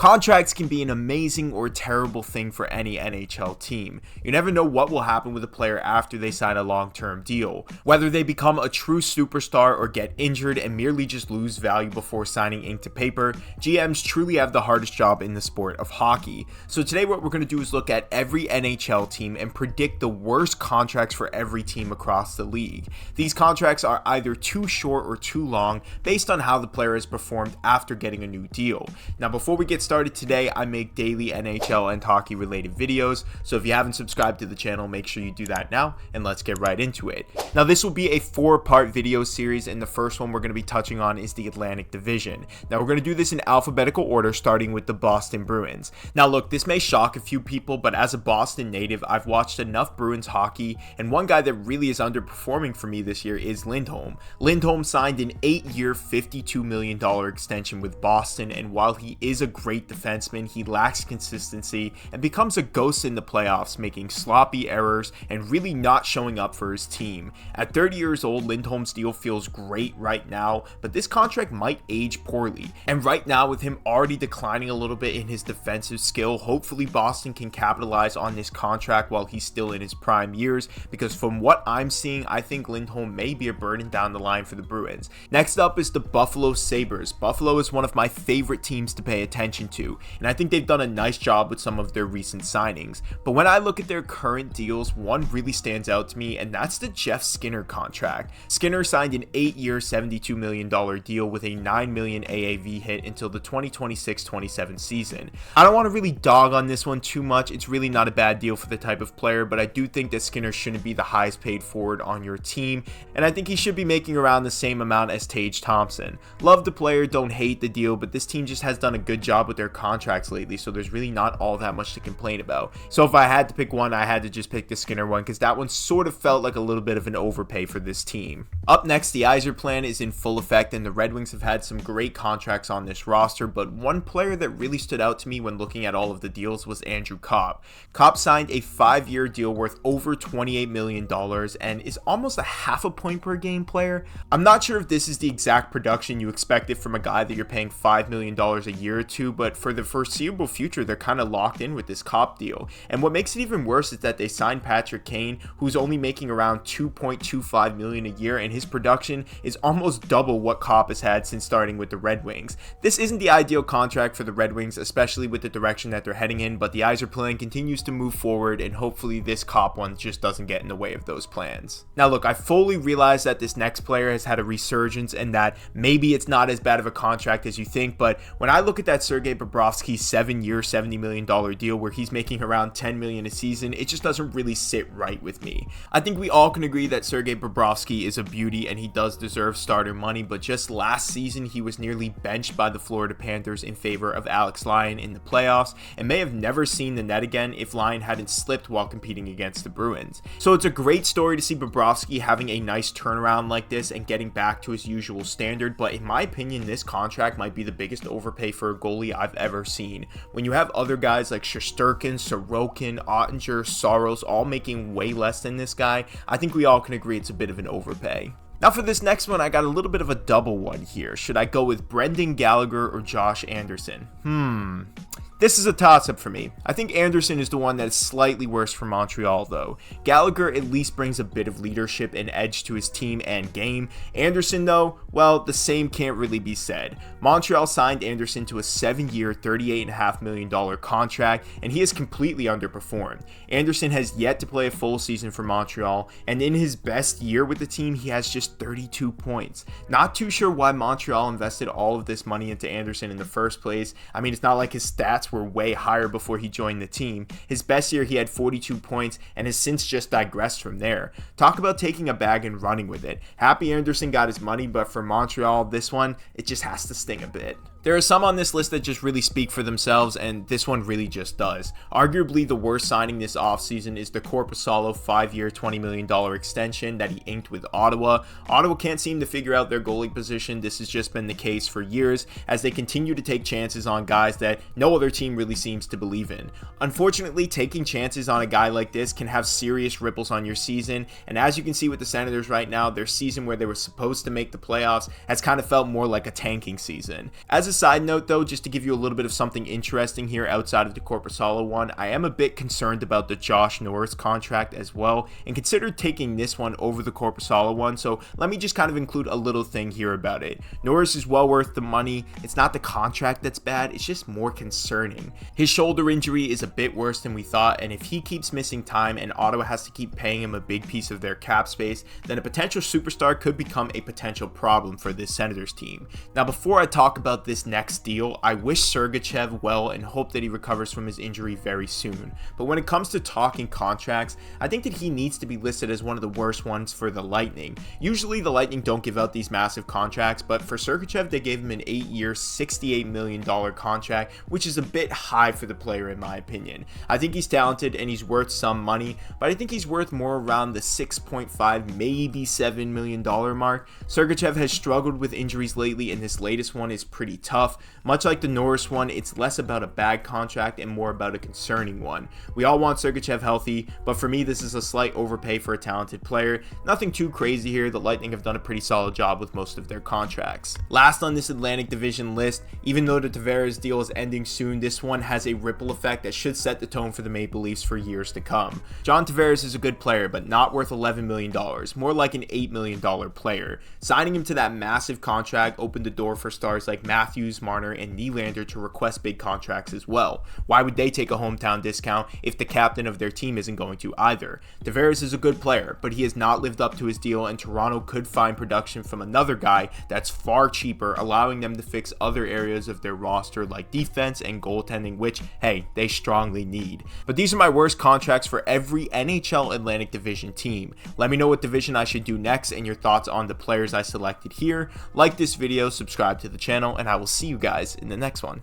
Contracts can be an amazing or terrible thing for any NHL team. You never know what will happen with a player after they sign a long-term deal. Whether they become a true superstar or get injured and merely just lose value before signing ink to paper, GMs truly have the hardest job in the sport of hockey. So today what we're going to do is look at every NHL team and predict the worst contracts for every team across the league. These contracts are either too short or too long based on how the player has performed after getting a new deal. Now before we get started today, I make daily NHL and hockey related videos, so if you haven't subscribed to the channel, make sure you do that now, and let's get right into it. Now this will be a 4-part video series, and the first one we're going to be touching on is the Atlantic Division. Now we're going to do this in alphabetical order, starting with the Boston Bruins. Now look, this may shock a few people, but as a Boston native, I've watched enough Bruins hockey, and one guy that really is underperforming for me this year is Lindholm. Lindholm signed an 8-year, $52 million extension with Boston, and while he is a great defenseman, he lacks consistency and becomes a ghost in the playoffs, making sloppy errors and really not showing up for his team. At 30 years old, Lindholm's deal feels great right now, but this contract might age poorly. And right now, with him already declining a little bit in his defensive skill, hopefully Boston can capitalize on this contract while he's still in his prime years, because from what I'm seeing, I think Lindholm may be a burden down the line for the Bruins. Next up is the Buffalo Sabres. Buffalo is one of my favorite teams to pay attention to, and I think they've done a nice job with some of their recent signings. But when I look at their current deals, one really stands out to me, and that's the Jeff Skinner contract. Skinner signed an 8-year, $72 million deal with a $9 million AAV hit until the 2026-27 season. I don't want to really dog on this one too much. It's really not a bad deal for the type of player, but I do think that Skinner shouldn't be the highest paid forward on your team, and I think he should be making around the same amount as Tage Thompson. Love the player, don't hate the deal, but this team just has done a good job with their contracts lately, so there's really not all that much to complain about. So if I had to pick one, I had to just pick the Skinner one, because that one sort of felt like a little bit of an overpay for this team. Up next, the Yzer plan is in full effect, and the Red Wings have had some great contracts on this roster, but one player that really stood out to me when looking at all of the deals was Andrew Copp. Copp signed a 5-year deal worth over $28 million and is almost a half a point per game player. I'm not sure if this is the exact production you expected from a guy that you're paying $5 million a year to, but for the foreseeable future, they're kind of locked in with this Copp deal. And what makes it even worse is that they signed Patrick Kane, who's only making around $2.25 million a year, and his production is almost double what Copp has had since starting with the Red Wings. This isn't the ideal contract for the Red Wings, especially with the direction that they're heading in, but the Yzer plan continues to move forward, and hopefully this Copp one just doesn't get in the way of those plans. Now look, I fully realize that this next player has had a resurgence and that maybe it's not as bad of a contract as you think, but when I look at that Sergei Bobrovsky 7-year, $70 million deal where he's making around $10 million a season, it just doesn't really sit right with me. I think we all can agree that Sergei Bobrovsky is a beauty and he does deserve starter money, but just last season he was nearly benched by the Florida Panthers in favor of Alex Lyon in the playoffs and may have never seen the net again if Lyon hadn't slipped while competing against the Bruins. So it's a great story to see Bobrovsky having a nice turnaround like this and getting back to his usual standard, but in my opinion, this contract might be the biggest overpay for a goalie I've ever seen. When you have other guys like Shesterkin, Sorokin, Ottinger, Saros all making way less than this guy, I think we all can agree it's a bit of an overpay. Now for this next one, I got a little bit of a double one here. Should I go with Brendan Gallagher or Josh Anderson? This is a toss-up for me. I think Anderson is the one that is slightly worse for Montreal though. Gallagher at least brings a bit of leadership and edge to his team and game. Anderson though, well, the same can't really be said. Montreal signed Anderson to a 7-year, $38.5 million contract, and he has completely underperformed. Anderson has yet to play a full season for Montreal, and in his best year with the team, he has just 32 points. Not too sure why Montreal invested all of this money into Anderson in the first place. I mean, it's not like his stats were way higher before he joined the team. His best year he had 42 points and has since just digressed from there. Talk about taking a bag and running with it. Happy Anderson got his money, but for Montreal, this one, it just has to sting a bit. There are some on this list that just really speak for themselves, and this one really just does. Arguably the worst signing this offseason is the Korpisalo 5-year, $20 million extension that he inked with Ottawa. Ottawa can't seem to figure out their goalie position. This has just been the case for years as they continue to take chances on guys that no other team really seems to believe in. Unfortunately, taking chances on a guy like this can have serious ripples on your season, and as you can see with the Senators right now, their season where they were supposed to make the playoffs has kind of felt more like a tanking season. As a side note though, just to give you a little bit of something interesting here outside of the Korpisalo one, I am a bit concerned about the Josh Norris contract as well, and considered taking this one over the Korpisalo one, so let me just kind of include a little thing here about it. Norris is well worth the money. It's not the contract that's bad, it's just more concerning. His shoulder injury is a bit worse than we thought, and if he keeps missing time and Ottawa has to keep paying him a big piece of their cap space, then a potential superstar could become a potential problem for this Senators team. Now, before I talk about this next deal, I wish Sergachev well and hope that he recovers from his injury very soon. But when it comes to talking contracts, I think that he needs to be listed as one of the worst ones for the Lightning. Usually the Lightning don't give out these massive contracts, but for Sergachev they gave him an 8-year, $68 million contract, which is a bit high for the player in my opinion. I think he's talented and he's worth some money, but I think he's worth more around the $6.5, maybe $7 million mark. Sergachev has struggled with injuries lately, and this latest one is pretty tough. Much like the Norris one, it's less about a bad contract and more about a concerning one. We all want Sergachev healthy, but for me this is a slight overpay for a talented player. Nothing too crazy here. The Lightning have done a pretty solid job with most of their contracts. Last on this Atlantic Division list, even though the Tavares deal is ending soon, this one has a ripple effect that should set the tone for the Maple Leafs for years to come. John Tavares is a good player, but not worth $11 million, more like an $8 million player. Signing him to that massive contract opened the door for stars like Matthews, Marner, and Nylander to request big contracts as well. Why would they take a hometown discount if the captain of their team isn't going to either? Tavares is a good player, but he has not lived up to his deal, and Toronto could find production from another guy that's far cheaper, allowing them to fix other areas of their roster like defense and goaltending, which, hey, they strongly need. But these are my worst contracts for every NHL Atlantic Division team. Let me know what division I should do next and your thoughts on the players I selected here. Like this video, subscribe to the channel, and I will see you guys in the next one.